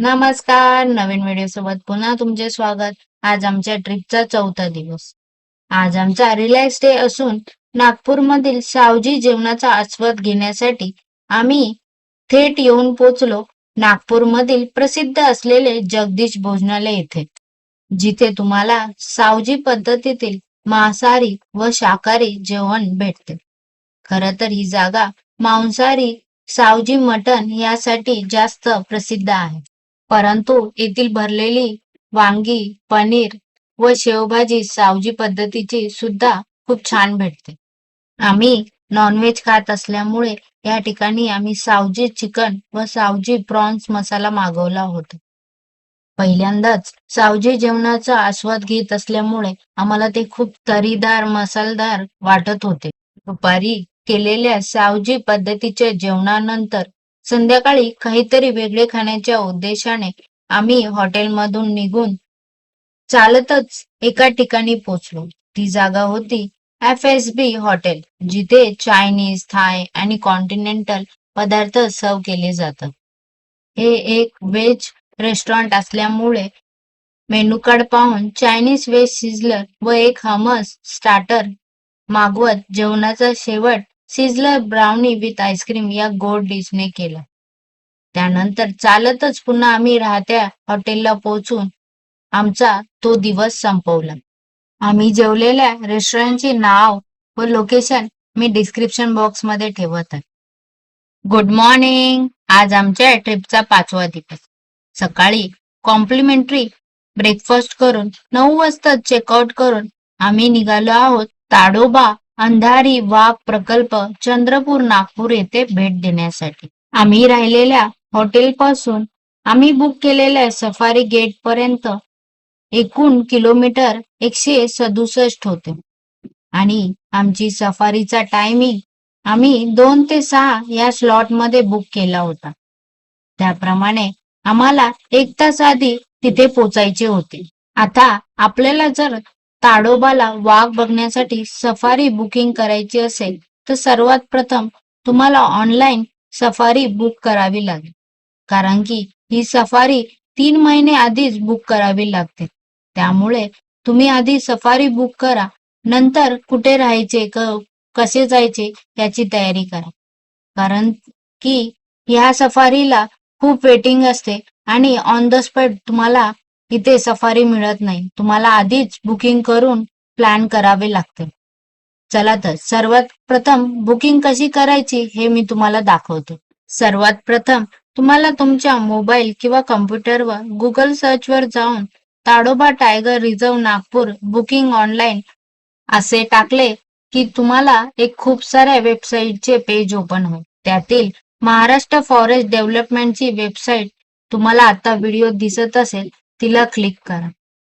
नमस्कार. नवीन व्हिडिओ सोबत पुन्हा तुमचे स्वागत. आज आमच्या ट्रिपचा 4था दिवस. आज आमचा रिलॅक्स डे असून नागपूरमधील सावजी जेवणाचा आस्वाद घेण्यासाठी आम्ही थेट येऊन पोचलो नागपूरमधील प्रसिद्ध असलेले जगदीश भोजनालय येथे, जिथे तुम्हाला सावजी पद्धतीतील मांसाहारी व शाकाहारी जेवण भेटते. खरं तर ही जागा मांसाहारी सावजी मटण यासाठी जास्त प्रसिद्ध आहे. परंतु येथील भरलेली वांगी, पनीर व शेवभाजी सावजी पद्धतीची सुद्धा खूप छान भेटते. आम्ही नॉनव्हेज खात असल्यामुळे या ठिकाणी आम्ही सावजी चिकन व सावजी प्रॉन्स मसाला मागवला होता. पहिल्यांदाच सावजी जेवणाचा आस्वाद घेत असल्यामुळे आम्हाला ते खूप तर्रीदार, मसालेदार वाटत होते. दुपारी केलेल्या सावजी पद्धतीच्या जेवणानंतर संध्याकाळी काहीतरी वेगळे खाण्याच्या उद्देशाने आम्ही हॉटेलमधून निघून चालतच एका ठिकाणी पोहोचलो. ती जागा होती FSB हॉटेल, जिथे चायनीज, थाय आणि कॉन्टिनेंटल पदार्थ सर्व केले जातात. हे एक व्हेज रेस्टॉरंट असल्यामुळे मेनू कार्ड पाहून चायनीज व्हेज सिझलर व एक हमस स्टार्टर मागवत जेवणाचा शेवट सिझलर ब्राउनी विथ आईस्क्रीम या गोड डिशने केला. त्यानंतर चालतच पुन्हा आम्ही राहत्या हॉटेलला पोहोचून आमचा तो दिवस संपवला. आम्ही जेवलेल्या रेस्टॉरंटचे नाव व लोकेशन मी डिस्क्रिप्शन बॉक्समध्ये ठेवत आहे. Good morning. आज आमच्या ट्रिपचा 5वा दिवस. सकाळी कॉम्प्लिमेंटरी ब्रेकफास्ट करून 9 वाजता चेकआउट करून आम्ही निघालो आहोत ताडोबा अंधारी वाघ प्रकल्प चंद्रपूर नागपूर येथे भेट देण्यासाठी. आम्ही राहिलेल्या हॉटेलपासून आम्ही बुक केलेल्या सफारी गेट पर्यंत एकूण किलोमीटर 167 होते आणि आमची सफारीचा टायमिंग आम्ही 2 ते 6 या स्लॉट मध्ये बुक केला होता. त्याप्रमाणे आम्हाला 1 तास आधी तिथे पोचायचे होते. आता आपल्याला जर ताडोबाला वाघ बघण्यासाठी सफारी बुकिंग करायची असेल तर सर्वात प्रथम तुम्हाला ऑनलाईन सफारी बुक करावी लागेल, कारण की ही सफारी 3 महिने आधीच बुक करावी लागते. त्यामुळे तुम्ही आधी सफारी बुक करा, नंतर कुठे राहायचे, कसे जायचे याची तयारी करा. कारण की ह्या सफारीला खूप वेटिंग असते आणि ऑन द स्पॉट तुम्हाला इथे सफारी मिळत नाही. तुम्हाला आधीच बुकिंग करून प्लॅन करावे लागते. चला तर सर्वात प्रथम बुकिंग कशी करायची हे मी तुम्हाला दाखवतो. सर्वात प्रथम तुम्हाला तुमच्या मोबाईल किंवा कॉम्प्युटरवर गुगल सर्चवर जाऊन Tadoba tiger reserve Nagpur booking online असे टाकले की तुम्हाला एक खूप साऱ्या वेबसाईटचे पेज ओपन होईल. त्यातील महाराष्ट्र फॉरेस्ट डेव्हलपमेंटची वेबसाईट तुम्हाला आता व्हिडिओ दिसत असेल तिला क्लिक करा.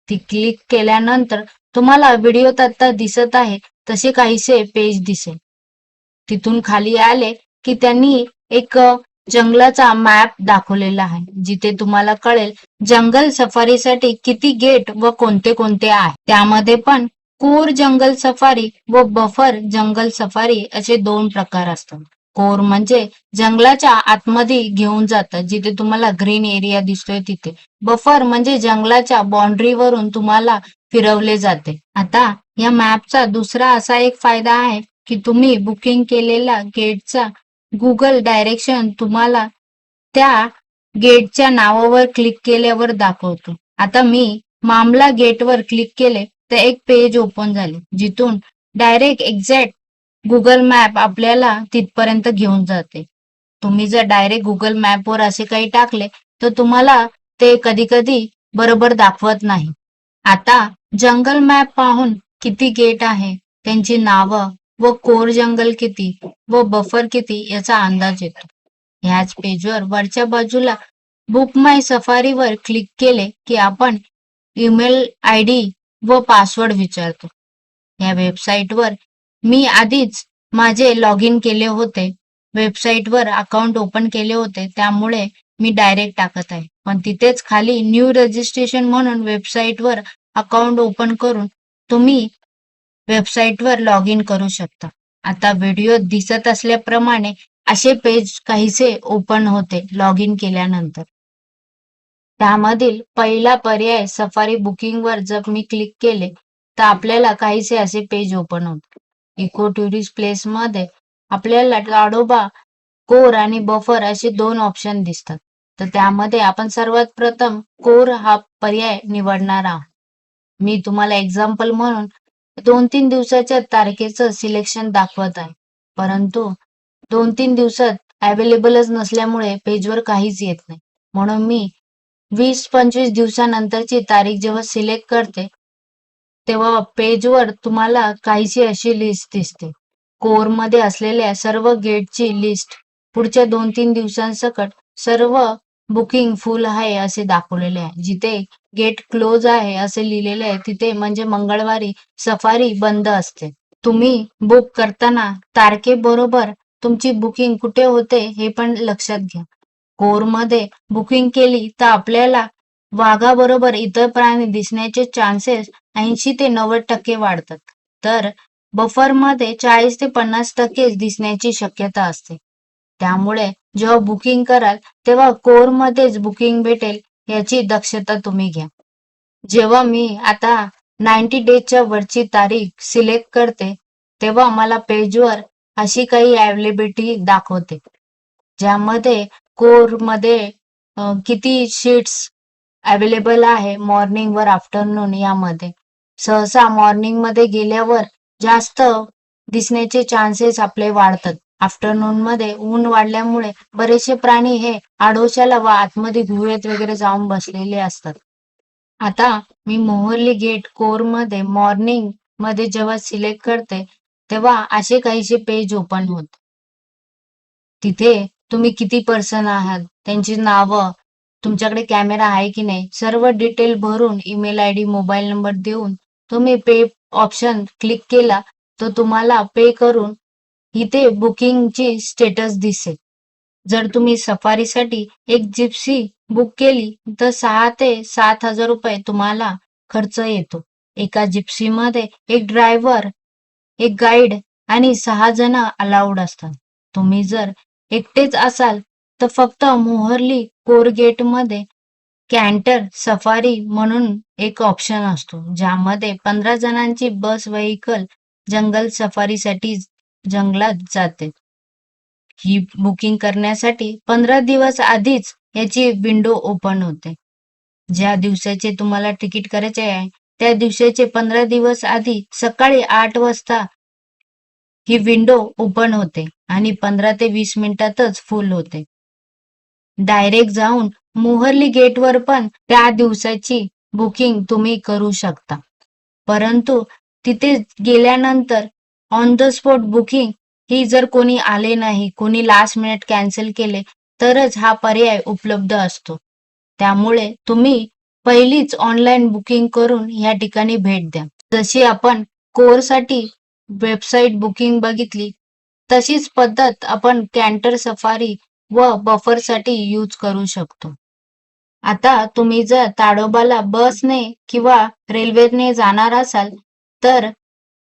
ती क्लिक केल्यानंतर तुम्हाला व्हिडिओत आता दिसत आहे तसे काहीसे पेज दिसेल. तिथून खाली आले की त्यांनी एक जंगलाचा मॅप दाखवलेला आहे, जिथे तुम्हाला कळेल जंगल सफारीसाठी किती गेट व कोणते कोणते आहे. त्यामध्ये पण कोर जंगल सफारी व बफर जंगल सफारी असे 2 प्रकार असतात. कोर म्हणजे जंगलाच्या आतमध्ये घेऊन जातात, जिथे तुम्हाला ग्रीन एरिया दिसतोय तिथे. बफर म्हणजे जंगलाच्या बाउंड्रीवरून तुम्हाला फिरवले जाते. आता या मॅपचा दुसरा असा एक फायदा आहे की तुम्ही बुकिंग केलेला गेटचा गुगल डायरेक्शन तुम्हाला त्या गेटच्या नावावर क्लिक केल्यावर दाखवतो. आता मी मामला गेटवर क्लिक केले तर एक पेज ओपन झाले, जिथून डायरेक्ट एक्झॅक्ट गुगल मॅप आपल्याला तिथपर्यंत घेऊन जाते. तुम्ही जर डायरेक्ट गुगल मॅपवर असे काही टाकले तर तुम्हाला ते कधी कधी बरोबर दाखवत नाही. आता जंगल मॅप पाहून किती गेट आहे, त्यांची नावं व कोर जंगल किती व बफर किती याचा अंदाज येतो. ह्याच पेजवर वरच्या बाजूला बुक माय सफारीवर क्लिक केले की आपण ईमेल ID व पासवर्ड विचारतो. या वेबसाईटवर मी आधीच माझे लॉग इन केले होते, वेबसाईटवर अकाउंट ओपन केले होते, त्यामुळे मी डायरेक्ट टाकत आहे. पण तिथेच खाली न्यू रजिस्ट्रेशन म्हणून वेबसाईटवर अकाउंट ओपन करून तुम्ही वेबसाईटवर लॉग इन करू शकता. आता व्हिडिओत दिसत असल्याप्रमाणे असे पेज काहीसे ओपन होते लॉग इन केल्यानंतर. त्यामधील पहिला पर्याय सफारी बुकिंगवर जर मी क्लिक केले तर आपल्याला काहीसे असे पेज ओपन होते. इको टुरिस्ट प्लेसमध्ये आपल्याला ताडोबा, कोर आणि बफर असे 2 ऑप्शन दिसतात. तर त्यामध्ये आपण सर्वात प्रथम कोर हा पर्याय निवडणार आहोत. मी तुम्हाला एक्झाम्पल म्हणून 2-3 दिवसाच्या तारखेचं सिलेक्शन दाखवत आहे. परंतु 2-3 दिवसात अवेलेबलच नसल्यामुळे पेजवर काहीच येत नाही. म्हणून मी 20-25 दिवसानंतरची तारीख जेव्हा सिलेक्ट करते, तेव्हा पेजवर तुम्हाला काहीशी अशी लिस्ट दिसते. कोरमध्ये असलेल्या सर्व गेटची लिस्ट पुढच्या 2-3 दिवसांसकट सर्व बुकिंग फुल आहे असे दाखवलेले आहे. जिथे गेट क्लोज आहे असे लिहिलेले आहे तिथे म्हणजे मंगळवारी सफारी बंद असते. तुम्ही बुक करताना तारखेबरोबर तुमची बुकिंग कुठे होते हे पण लक्षात घ्या. कोरमध्ये बुकिंग केली तर आपल्याला वाघाबरोबर इतर प्राणी दिसण्याचे चान्सेस 80 ते 90% वाढतात. तर बफरमध्ये 40 ते 50% दिसण्याची शक्यता असते. त्यामुळे जेव्हा बुकिंग कराल तेव्हा कोरमध्येच बुकिंग भेटेल याची दक्षता तुम्ही घ्या. जेव्हा मी आता 90 डेजच्या वरची तारीख सिलेक्ट करते, तेव्हा मला पेजवर अशी काही अवेलेबिलिटी दाखवते. ज्यामध्ये कोरमध्ये किती शीट्स अवेलेबल आहे मॉर्निंग वर आफ्टरनून यामध्ये. सहसा मॉर्निंगमध्ये गेल्यावर जास्त दिसण्याचे चान्सेस आपले वाढतात. आफ्टरनूनमध्ये ऊन वाढल्यामुळे बरेचसे प्राणी हे आडोशाला व आतमध्ये गुहेत वगैरे जाऊन बसलेले असतात. आता मी मोहर्ली गेट कोरमध्ये मॉर्निंग मध्ये जेव्हा सिलेक्ट करते तेव्हा असे काहीसे पेज ओपन होते. तिथे तुम्ही किती पर्सन आहात, त्यांची नावं, तुमच्याकडे कॅमेरा आहे की नाही, सर्व डिटेल भरून ईमेल आयडी, मोबाईल नंबर देऊन तुम्ही पे ऑप्शन क्लिक केला तर तुम्हाला पे करून इथे बुकिंगची स्टेटस दिसेल. जर तुम्ही सफारीसाठी एक जिप्सी बुक केली तर 6 ते 7,000 रुपये तुम्हाला खर्च येतो. एका जिप्सीमध्ये एक ड्रायव्हर, एक गाईड आणि 6 जण अलाउड असतात. तुम्ही जर एकटेच असाल तर फक्त मोहर्ली कोर गेटमध्ये कॅन्टर सफारी म्हणून एक ऑप्शन असतो, ज्यामध्ये 15 जणांची बस व्हेइकल जंगल सफारीसाठी जंगलात जाते. ही बुकिंग करण्यासाठी 15 दिवस आधीच याची विंडो ओपन होते. ज्या दिवसाचे तुम्हाला तिकीट करायचे आहे त्या दिवसाचे 15 दिवस आधी सकाळी 8 वाजता ही विंडो ओपन होते आणि 15 ते 20 मिनिटातच फुल होते. डायरेक्ट जाऊन मोहर्ली गेटवर पण त्या दिवसाची बुकिंग तुम्ही करू शकता. परंतु तिथे गेल्यानंतर ऑन द स्पॉट बुकिंग ही जर कोणी आले नाही, कोणी लास्ट मिनिट कॅन्सल केले तरच हा पर्याय उपलब्ध असतो. त्यामुळे तुम्ही पहिलीच ऑनलाईन बुकिंग करून या ठिकाणी भेट द्या. जशी आपण कोरसाठी वेबसाईट बुकिंग बघितली तशीच पद्धत आपण कॅन्टर सफारी व बफरसाठी यूज करू शकतो. आता तुम्ही जर ताडोबाला बसने किंवा रेल्वेने जाणार असाल तर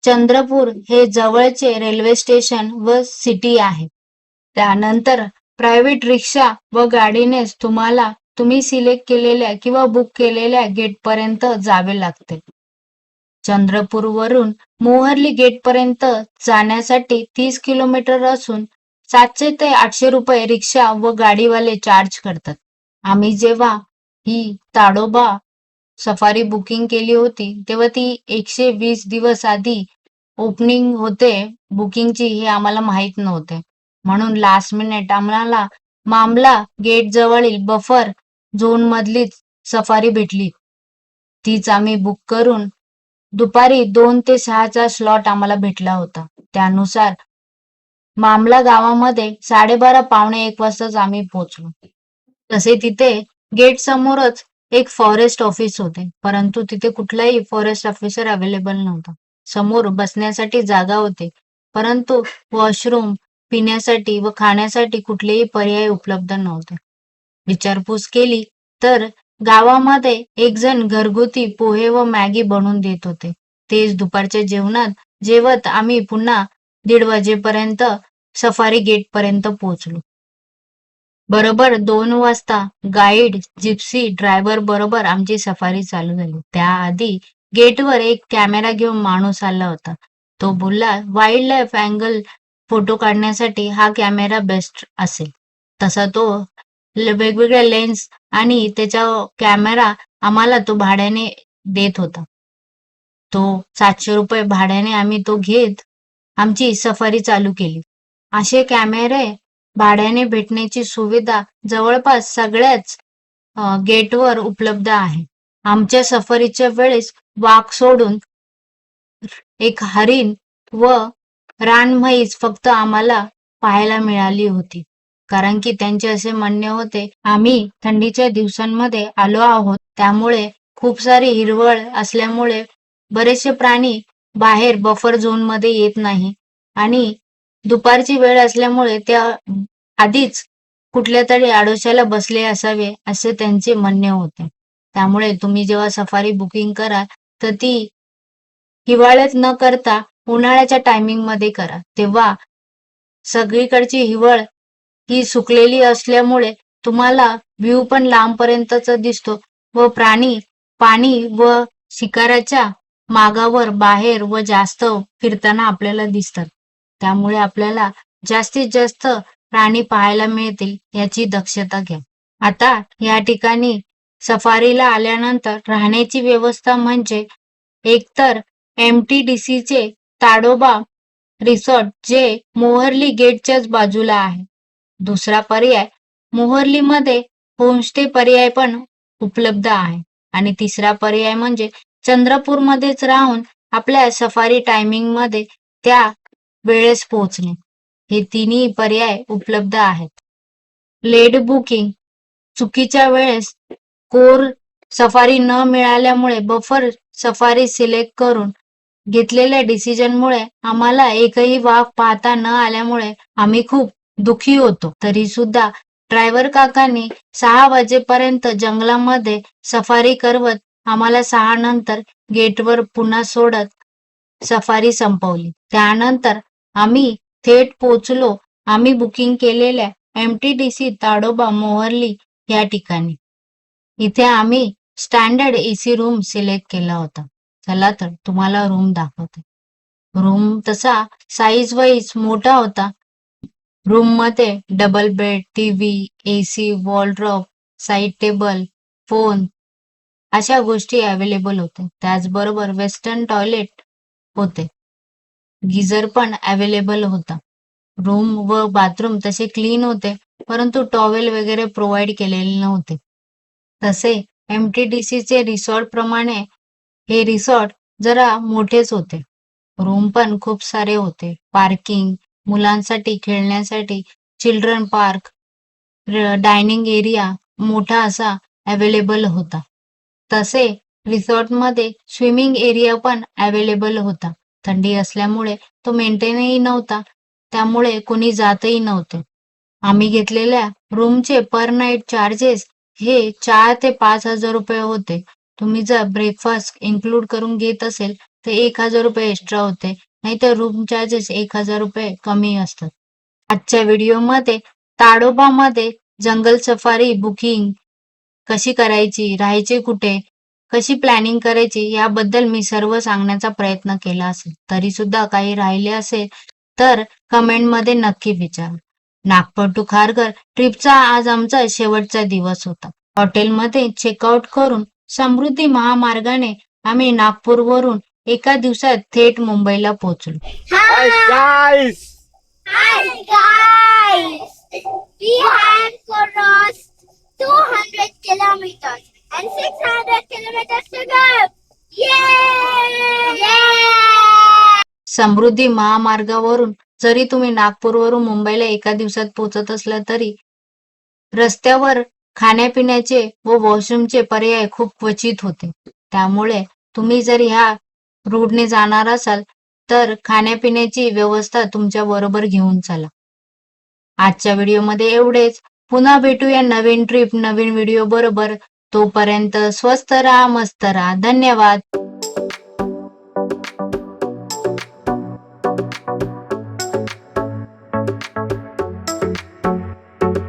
चंद्रपूर हे जवळचे रेल्वे स्टेशन व सिटी आहे. त्यानंतर प्रायव्हेट रिक्षा व गाडीनेच तुम्हाला तुम्ही सिलेक्ट केलेल्या किंवा बुक केलेल्या गेटपर्यंत जावे लागते. चंद्रपूरवरून मोहर्ली गेटपर्यंत जाण्यासाठी 30 किलोमीटर असून 700 ते 800 रुपये रिक्षा व गाडीवाले चार्ज करतात. आम्ही जेव्हा ही ताडोबा सफारी बुकिंग केली होती तेव्हा ती 120 दिवस आधी ओपनिंग होते बुकिंगची हे आम्हाला माहित नव्हते. म्हणून लास्ट मिनिट आम्हाला मामला गेट जवळील बफर झोन मधलीच सफारी भेटली. तीच आम्ही बुक करून दुपारी 2 ते 6चा स्लॉट आम्हाला भेटला होता. त्यानुसार मामला गावामध्ये 12:30 पावणे 1 वाजताच आम्ही पोहोचलो. तसे तिथे गेट समोरच एक फॉरेस्ट ऑफिस होते, परंतु तिथे कुठलाही फॉरेस्ट ऑफिसर अवेलेबल नव्हता. समोर बसण्यासाठी जागा होते, परंतु वॉशरूम, पिण्यासाठी व खाण्यासाठी कुठलेही पर्याय उपलब्ध नव्हते. विचारपूस केली तर गावामध्ये एक जण घरगुती पोहे व मॅगी बनवून देत होते. तेच दुपारच्या जेवणात जेवत आम्ही पुन्हा 1:30 वाजेपर्यंत सफारी गेट पर्यंत पोहोचलो. बरोबर 2 वाजता गाईड, जिप्सी ड्रायव्हर बरोबर आमची सफारी चालू झाली. त्याआधी गेटवर एक कॅमेरा घेऊन माणूस आला होता. तो बोलला, "वाईल्ड लाईफ अँगल फोटो काढण्यासाठी हा कॅमेरा बेस्ट असेल." तसा तो वेगवेगळ्या लेन्स आणि त्याचा कॅमेरा आम्हाला तो भाड्याने देत होता. तो ₹700 भाड्याने आम्ही तो घेत आमची सफारी चालू केली. असे कॅमेरे भाड्याने भेटण्याची सुविधा जवळपास सगळ्याच गेटवर उपलब्ध आहे. आमच्या सफारीच्या वेळेस वाघ सोडून एक हरीण व रानम्हैस फक्त आम्हाला पाहायला मिळाली होती. कारण की त्यांचे असे म्हणणे होते, आम्ही थंडीच्या दिवसांमध्ये आलो आहोत, त्यामुळे खूप सारी हिरवळ असल्यामुळे बरेचसे प्राणी बाहेर बफर झोनमध्ये येत नाही आणि दुपारची वेळ असल्यामुळे त्या आधीच कुठल्यातरी आडोशाला बसले असावे, असे त्यांचे म्हणणे होते. त्यामुळे तुम्ही जेव्हा सफारी बुकिंग कराल, तर ती हिवाळ्यात न करता उन्हाळ्याच्या टायमिंगमध्ये करा. तेव्हा सगळीकडची हिरवळ ही सुकलेली असल्यामुळे तुम्हाला व्ह्यू पण लांबपर्यंतचा दिसतो व प्राणी पाणी व शिकाराच्या मागावर बाहेर व जास्त फिरताना आपल्याला दिसतात. त्यामुळे आपल्याला जास्तीत जास्त प्राणी पाहायला मिळतील याची दक्षता घ्या. आता या ठिकाणी सफारीला आल्यानंतर राहण्याची व्यवस्था म्हणजे एकतर MTDCचे ताडोबा रिसॉर्ट जे मोहर्ली गेटच्याच बाजूला आहे. दुसरा पर्याय मोहर्लीमध्ये होमस्टे पर्याय पण उपलब्ध आहे आणि तिसरा पर्याय म्हणजे चंद्रपूरमध्येच राहून आपल्या सफारी टायमिंगमध्ये त्या वेळेस पोहोचणे. हे तिन्ही पर्याय उपलब्ध आहेत. लेट बुकिंग चुकीच्या वेळेस कोर सफारी न मिळाल्यामुळे बफर सफारी सिलेक्ट करून घेतलेल्या डिसिजनमुळे आम्हाला एकही वाघ पाहता न आल्यामुळे आम्ही खूप दुःखी होतो. तरी सुद्धा ड्रायव्हर काकांनी 6 वाजेपर्यंत जंगलामध्ये सफारी करवत आम्हाला 6 नंतर गेटवर पुन्हा सोडत सफारी संपवली. त्यानंतर आम्ही थेट पोहोचलो आम्ही बुकिंग केलेल्या MTDC ताडोबा मोहर्ली या ठिकाणी. इथे आम्ही स्टँडर्ड AC रूम सिलेक्ट केला होता. चला तर तुम्हाला रूम दाखवते. रूम तसा साईज वाईज मोठा होता. रूममध्ये double bed, TV, AC, wardrobe, side table, phone अशा गोष्टी अवेलेबल होत्या. त्याचबरोबर वेस्टर्न टॉयलेट होते. गीझर पण अवेलेबल होता. रूम व बाथरूम तसे क्लीन होते, परंतु टॉवेल वगैरे प्रोव्हाइड केलेले नव्हते. तसे MTDCचे रिसॉर्ट प्रमाणे हे रिसॉर्ट जरा मोठेच होते. रूम पण खूप सारे होते. पार्किंग, मुलांसाठी खेळण्यासाठी चिल्ड्रन पार्क, डायनिंग एरिया मोठा असा अवेलेबल होता. तसे रिसॉर्टमध्ये स्विमिंग एरिया पण अवेलेबल होता. थंडी असल्यामुळे तो मेंटेनही नव्हता, त्यामुळे कोणी जातही नव्हते. आम्ही घेतलेल्या रूमचे पर नाईट चार्जेस हे 4 ते 5,000 रुपये होते. तुम्ही जर ब्रेकफास्ट इन्क्लूड करून घेत असेल तर 1,000 रुपये एक्स्ट्रा होते, नाहीतर रूम चार्जेस 1,000 रुपये कमी असतात. आजच्या व्हिडिओमध्ये ताडोबामध्ये जंगल सफारी बुकिंग कशी करायची, राहायचे कुठे, कशी प्लॅनिंग करायची याबद्दल मी सर्व सांगण्याचा प्रयत्न केला असेल. तरी सुद्धा काही राहिले असेल तर कमेंटमध्ये नक्की विचारा. नागपूर टू खारघर ट्रिपचा आज आमचा शेवटचा दिवस होता. हॉटेलमध्ये चेकआउट करून समृद्धी महामार्गाने आम्ही नागपूरवरून एका दिवसात थेट मुंबईला पोहोचलो. Hi guys! Hi guys! We have crossed 200 kilometers and 600 kilometers to go! Yay! Yay! समृद्धी महामार्गावरून जरी तुम्ही नागपूरवरून मुंबईला एका दिवसात पोहोचत असला तरी रस्त्यावर खाण्यापिण्याचे व वॉशरूमचे पर्याय खूप क्वचित होते. त्यामुळे तुम्ही जर ह्या रूटने जाणार असाल तर खाण्यापिण्याची व्यवस्था तुमच्या बरोबर घेऊन चला. आजच्या व्हिडिओमध्ये एवढेच. पुन्हा भेटूया नवीन ट्रिप नवीन व्हिडिओ बरोबर. तोपर्यंत स्वस्त राहा, मस्त राहा. धन्यवाद.